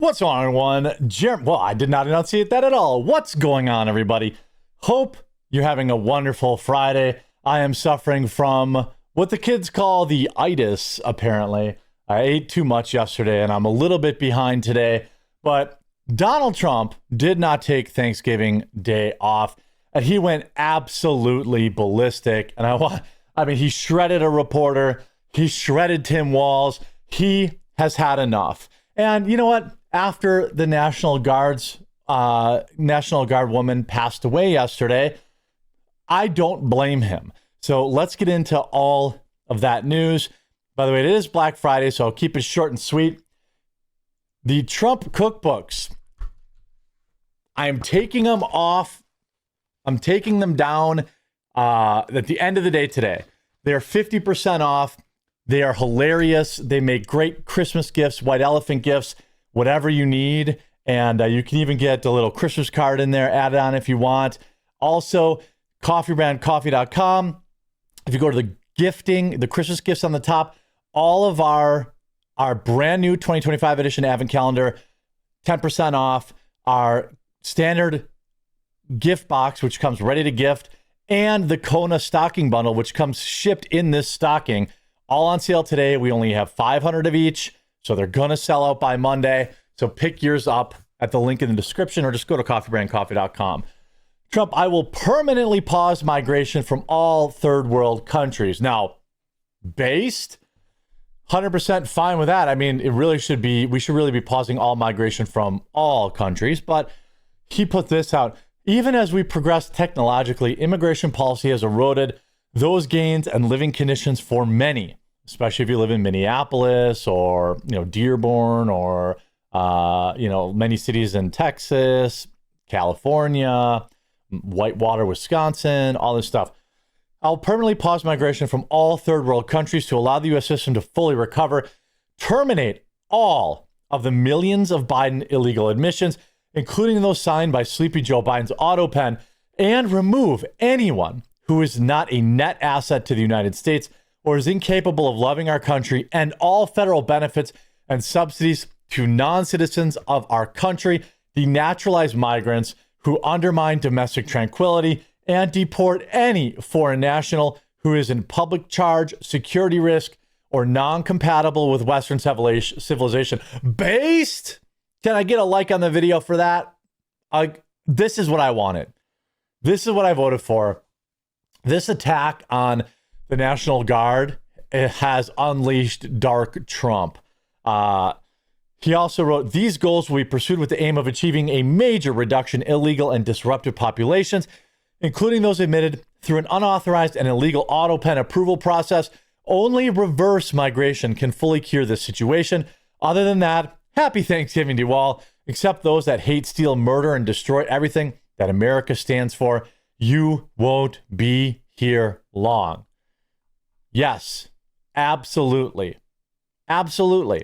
What's going on, everyone? Well, I did not enunciate that at all. What's going on, everybody? Hope you're having a wonderful Friday. I am suffering from what the kids call the itis, apparently. I ate too much yesterday, and I'm a little bit behind today. But Donald Trump did not take Thanksgiving Day off, and he went absolutely ballistic. And I mean, he shredded a reporter. He shredded Tim Walz. He has had enough. And you know what? After the National Guard woman passed away yesterday, I don't blame him. So let's get into all of that news. By the way, it is Black Friday, so I'll keep it short and sweet. The Trump cookbooks, I am taking them off. I'm taking them down at the end of the day today. They're 50% off. They are hilarious. They make great Christmas gifts, white elephant gifts, whatever you need. And you can even get a little Christmas card in there, add it on if you want. Also, coffeebrandcoffee.com. If you go to the gifting, the Christmas gifts on the top, all of our brand new 2025 edition Advent calendar, 10% off. Our standard gift box, which comes ready to gift, and the Kona stocking bundle, which comes shipped in this stocking, all on sale today. We only have 500 of each, so they're going to sell out by Monday. So pick yours up at the link in the description or just go to coffeebrandcoffee.com. Trump, I will permanently pause migration from all third world countries. Now, based 100% fine with that. I mean, we should really be pausing all migration from all countries, but he put this out. Even as we progress technologically, immigration policy has eroded those gains and living conditions for many, especially if you live in Minneapolis or, Dearborn or, many cities in Texas, California, Whitewater, Wisconsin, all this stuff. I'll permanently pause migration from all third world countries to allow the U.S. system to fully recover, terminate all of the millions of Biden illegal admissions, including those signed by Sleepy Joe Biden's auto pen, and remove anyone who is not a net asset to the United States or is incapable of loving our country, and all federal benefits and subsidies to non-citizens of our country, denaturalize migrants who undermine domestic tranquility, and deport any foreign national who is in public charge, security risk, or non-compatible with Western civilization. Based? Can I get a like on the video for that? This is what I wanted. This is what I voted for. This attack on the National Guard, it has unleashed dark Trump. He also wrote, these goals will be pursued with the aim of achieving a major reduction in illegal and disruptive populations, including those admitted through an unauthorized and illegal auto pen approval process. Only reverse migration can fully cure this situation. Other than that, happy Thanksgiving to you all, except those that hate, steal, murder, and destroy everything that America stands for. You won't be here long. Yes, absolutely. Absolutely.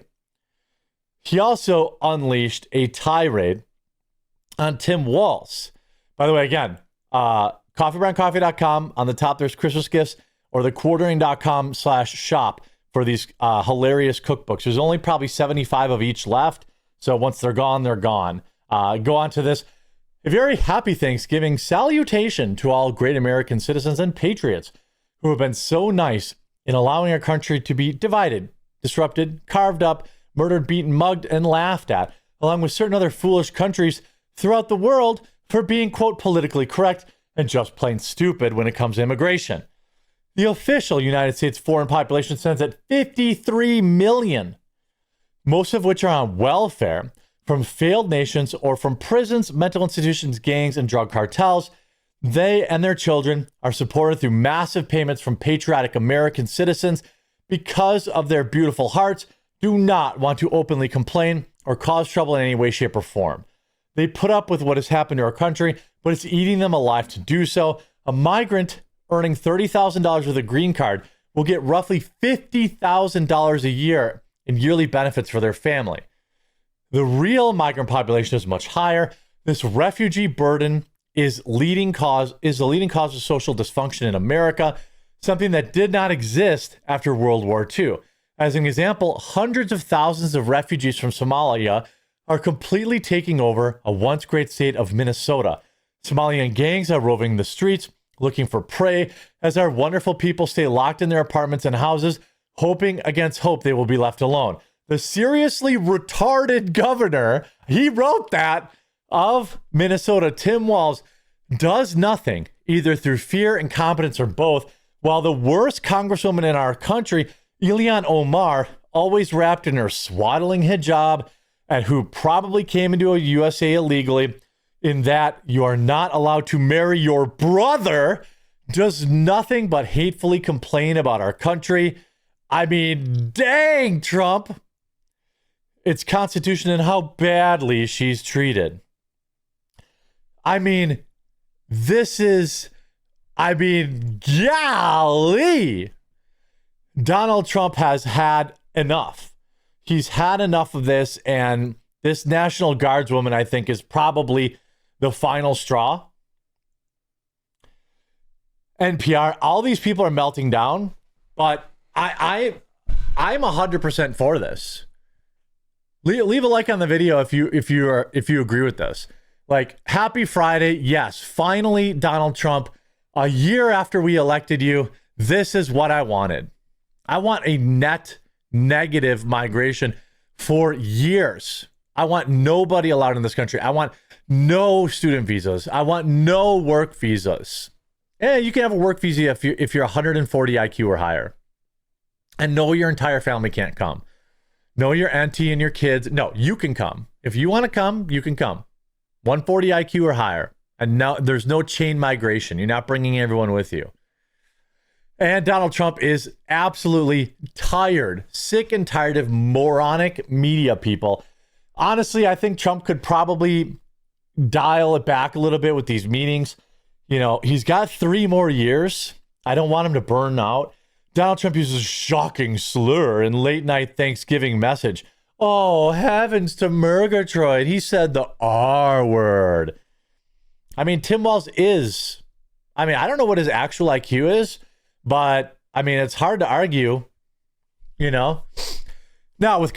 He also unleashed a tirade on Tim Walz. By the way, again, coffeebrandcoffee.com. On the top, there's Christmas gifts, or the quartering.com/shop for these hilarious cookbooks. There's only probably 75 of each left. So once they're gone, they're gone. Go on to this. A very happy Thanksgiving salutation to all great American citizens and patriots who have been so nice in allowing our country to be divided, disrupted, carved up, murdered, beaten, mugged, and laughed at, along with certain other foolish countries throughout the world for being, quote, politically correct and just plain stupid when it comes to immigration. The official United States foreign population stands at 53 million, most of which are on welfare from failed nations or from prisons, mental institutions, gangs, and drug cartels. They and their children are supported through massive payments from patriotic American citizens because of their beautiful hearts, do not want to openly complain or cause trouble in any way, shape, or form. They put up with what has happened to our country, but it's eating them alive to do so. A migrant earning $30,000 with a green card will get roughly $50,000 a year in yearly benefits for their family. The real migrant population is much higher. This refugee burden is the leading cause of social dysfunction in America, something that did not exist after World War II. As an example, hundreds of thousands of refugees from Somalia are completely taking over a once great state of Minnesota. Somalian gangs are roving the streets, looking for prey, as our wonderful people stay locked in their apartments and houses, hoping against hope they will be left alone. The seriously retarded governor, he wrote that, of Minnesota, Tim Walz, does nothing, either through fear, incompetence, or both, while the worst congresswoman in our country, Ilhan Omar, always wrapped in her swaddling hijab, and who probably came into a USA illegally, in that you are not allowed to marry your brother, does nothing but hatefully complain about our country. I mean, dang, Trump. Its constitution and how badly she's treated. I mean, golly. Donald Trump has had enough. He's had enough of this, and this National Guardswoman, I think, is probably the final straw. NPR, all these people are melting down, but I'm 100% for this. Leave a like on the video if you agree with this. Like, happy Friday. Yes, finally, Donald Trump, a year after we elected you, this is what I wanted. I want a net negative migration for years. I want nobody allowed in this country. I want no student visas. I want no work visas. Yeah, you can have a work visa if you're 140 IQ or higher. And no, your entire family can't come. No, your auntie and your kids. No, you can come. If you want to come, you can come. 140 IQ or higher. And now there's no chain migration. You're not bringing everyone with you. And Donald Trump is absolutely tired, sick and tired of moronic media people. Honestly, I think Trump could probably dial it back a little bit with these meetings. You know, he's got 3 more years. I don't want him to burn out. Donald Trump uses shocking slur in late night Thanksgiving message. Oh, heavens to Murgatroyd. He said the R word. I mean, Tim Walz is, I don't know what his actual IQ is, but it's hard to argue, you know. Now, with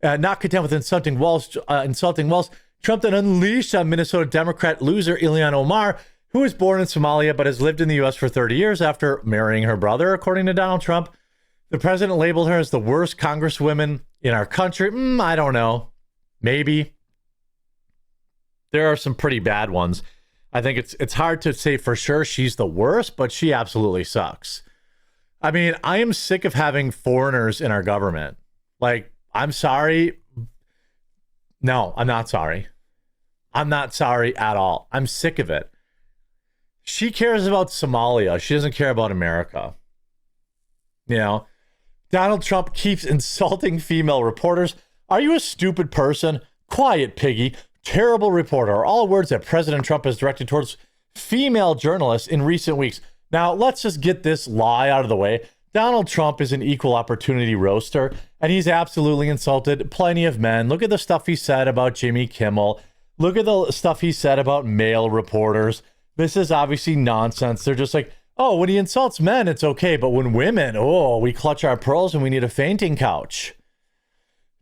not content with insulting Walz, Trump then unleashed on Minnesota Democrat loser Ilhan Omar, who was born in Somalia but has lived in the U.S. for 30 years after marrying her brother, according to Donald Trump. The president labeled her as the worst congresswoman in our country. I don't know. Maybe. There are some pretty bad ones. I think it's hard to say for sure she's the worst, but she absolutely sucks. I am sick of having foreigners in our government. Like, I'm sorry. No, I'm not sorry. I'm not sorry at all. I'm sick of it. She cares about Somalia. She doesn't care about America. You know, Donald Trump keeps insulting female reporters. Are you a stupid person? Quiet, piggy. Terrible reporter are all words that President Trump has directed towards female journalists in recent weeks. Now, let's just get this lie out of the way. Donald Trump is an equal opportunity roaster, and he's absolutely insulted plenty of men. Look at the stuff he said about Jimmy Kimmel. Look at the stuff he said about male reporters. This is obviously nonsense. They're just like, oh, when he insults men, it's okay. But when women, oh, we clutch our pearls and we need a fainting couch.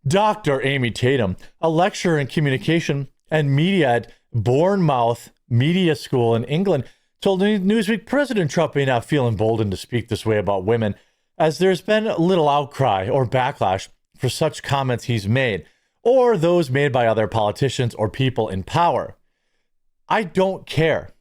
Dr. Amy Tatum, a lecturer in communication and media at Bournemouth Media School in England, told Newsweek President Trump may not feel emboldened to speak this way about women, as there's been little outcry or backlash for such comments he's made, or those made by other politicians or people in power. I don't care.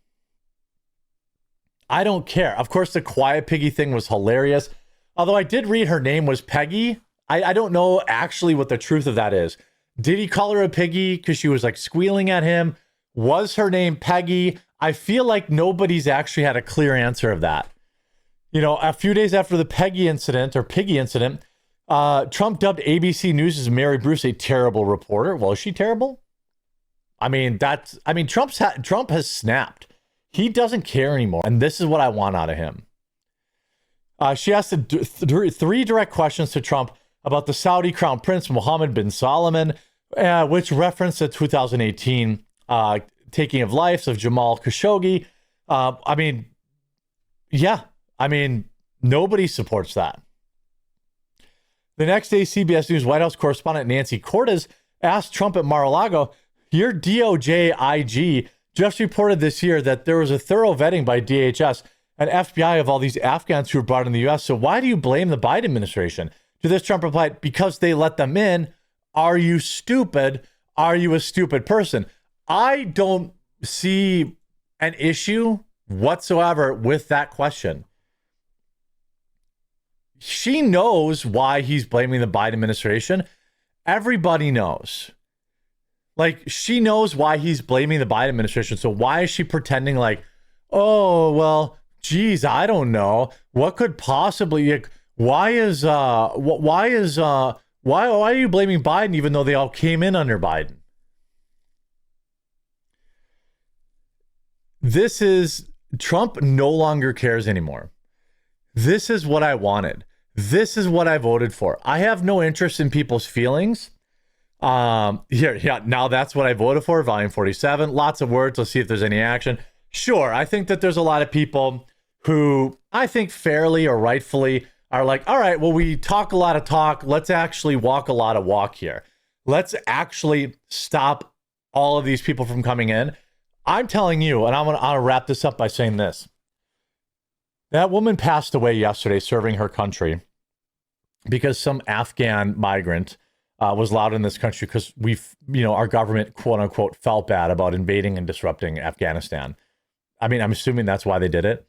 I don't care. Of course, the quiet piggy thing was hilarious. Although I did read her name was Peggy. I don't know actually what the truth of that is. Did he call her a piggy because she was like squealing at him? Was her name Peggy? I feel like nobody's actually had a clear answer of that. You know, a few days after the Peggy incident or Piggy incident, Trump dubbed ABC News' Mary Bruce a terrible reporter. Well, is she terrible? Trump has snapped. He doesn't care anymore. And this is what I want out of him. She asked 3 direct questions to Trump about the Saudi Crown Prince Mohammed bin Salman, which referenced the 2018 taking of lives of Jamal Khashoggi. Nobody supports that. The next day, CBS News White House correspondent Nancy Cortez asked Trump at Mar-a-Lago, your DOJ IG just reported this year that there was a thorough vetting by DHS and FBI of all these Afghans who were brought in the U.S. So why do you blame the Biden administration? To this, Trump replied, because they let them in. Are you stupid? Are you a stupid person? I don't see an issue whatsoever with that question. She knows why he's blaming the Biden administration. Everybody knows. Like, she knows why he's blaming the Biden administration. So why is she pretending like, oh, well, geez, I don't know. What could possibly, why are you blaming Biden even though they all came in under Biden? Trump no longer cares anymore. This is what I wanted. This is what I voted for. I have no interest in people's feelings. Now that's what I voted for, volume 47. Lots of words. Let's see if there's any action. Sure, I think that there's a lot of people who I think fairly or rightfully are like, all right, well, we talk a lot of talk. Let's actually walk a lot of walk here. Let's actually stop all of these people from coming in. I'm telling you, and I'm going to wrap this up by saying this. That woman passed away yesterday serving her country because some Afghan migrant was allowed in this country because our government, quote unquote, felt bad about invading and disrupting Afghanistan. I mean, I'm assuming that's why they did it.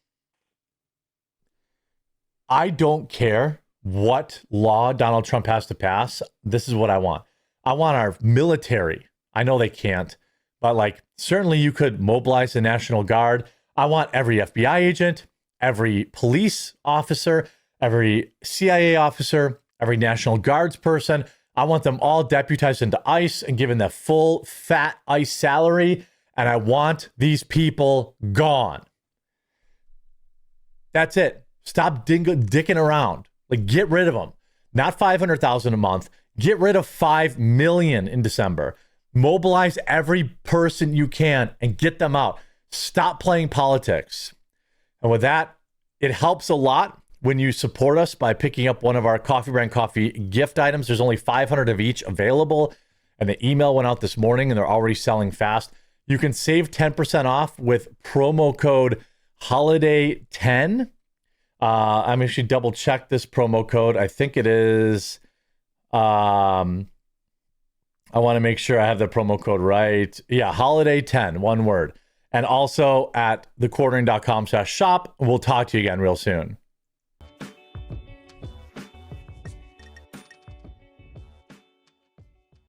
I don't care what law Donald Trump has to pass. This is what I want. I want our military. I know they can't, but like certainly you could mobilize the National Guard. I want every FBI agent, every police officer, every CIA officer, every National Guards person. I want them all deputized into ICE and given the full fat ICE salary. And I want these people gone. That's it. Stop dicking around. Like, get rid of them. Not 500,000 a month. Get rid of 5 million in December. Mobilize every person you can and get them out. Stop playing politics. And with that, it helps a lot when you support us by picking up one of our Coffee Brand Coffee gift items. There's only 500 of each available. And the email went out this morning and they're already selling fast. You can save 10% off with promo code HOLIDAY10. I'm actually double check this promo code. I think it is, I want to make sure I have the promo code right. Yeah, HOLIDAY10, one word. And also at thequartering.com/shop. We'll talk to you again real soon.